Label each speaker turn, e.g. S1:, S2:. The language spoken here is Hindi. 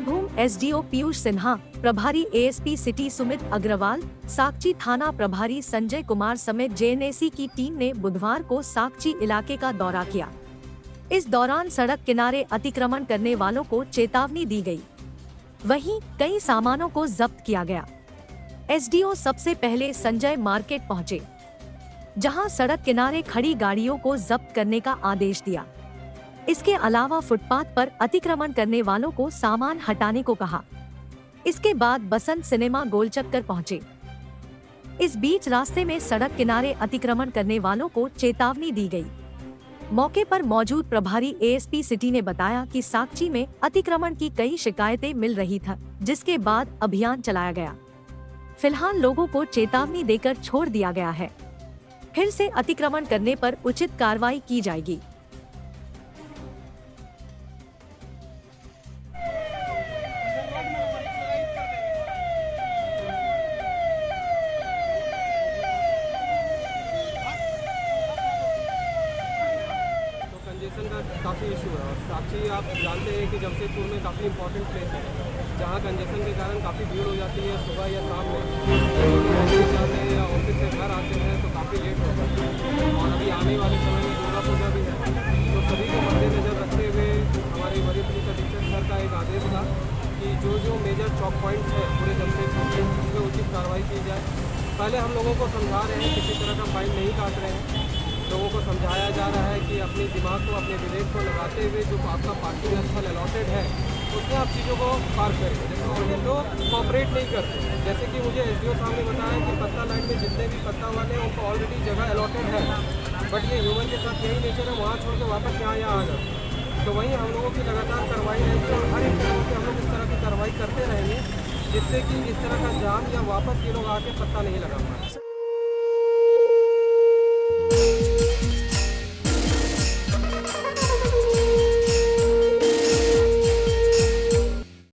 S1: बीरभूम एसडीओ पीयूष सिन्हा, प्रभारी एएसपी सिटी सुमित अग्रवाल, साकची थाना प्रभारी संजय कुमार समेत जेएनएसी की टीम ने बुधवार को साकची इलाके का दौरा किया। इस दौरान सड़क किनारे अतिक्रमण करने वालों को चेतावनी दी गई। वहीं कई सामानों को जब्त किया गया। एसडीओ सबसे पहले संजय मार्केट पहुंचे, जहां सड़क किनारे खड़ी गाड़ियों को जब्त करने का आदेश दिया। इसके अलावा फुटपाथ पर अतिक्रमण करने वालों को सामान हटाने को कहा। इसके बाद बसंत सिनेमा गोलचक्कर पहुंचे। इस बीच रास्ते में सड़क किनारे अतिक्रमण करने वालों को चेतावनी दी गई। मौके पर मौजूद प्रभारी एएसपी सिटी ने बताया कि साकची में अतिक्रमण की कई शिकायतें मिल रही थी, जिसके बाद अभियान चलाया गया। फिलहाल लोगों को चेतावनी देकर छोड़ दिया गया है। फिर से अतिक्रमण करने पर उचित कार्रवाई की जाएगी।
S2: कंजेशन का काफ़ी इशू है और साकची आप जानते हैं कि जमशेदपुर में काफ़ी इंपॉर्टेंट प्लेस है, जहाँ कंजेशन के कारण काफ़ी भीड़ हो जाती है सुबह या शाम में। ऑफिस जाते हैं या ऑफिस से घर आते हैं तो काफ़ी लेट होता है और अभी आने वाले समय में दुर्गा पूजा भी है, तो सभी को मद्देनजर रखते हुए हमारे वरीय पुलिस अधीक्षक सर का एक आदेश था कि जो मेजर चौक पॉइंट्स है पूरे जमशेदपुर में उसमें उचित कार्रवाई की जाए। पहले हम लोगों को समझा रहे हैं, किसी तरह का फाइन नहीं काट रहे हैं। लोगों को समझाया जा रहा है कि अपने दिमाग को, अपने विवेक को लगाते हुए जो आपका पार्किंग स्थल अलॉटेड है उसमें आप चीज़ों को पार्क करें। लेकिन लोग कोऑपरेट नहीं करते। जैसे कि मुझे एसडीओ साहब ने बताया कि पत्ता लाइन में जितने भी पत्ता वाले हैं उनको ऑलरेडी जगह अलॉटेड है, बट ये ह्यूमन के साथ यही नेचर है, वहाँ छोड़ के वापस यहाँ आ जाते हैं। तो वहीं हम लोगों की लगातार कार्रवाई रहेगी और हर एक जगह पर हम लोग इस तरह की कार्रवाई करते रहेंगे, जिससे कि इस तरह का जाम या वापस ये लोग आके पत्ता नहीं लगा पाए।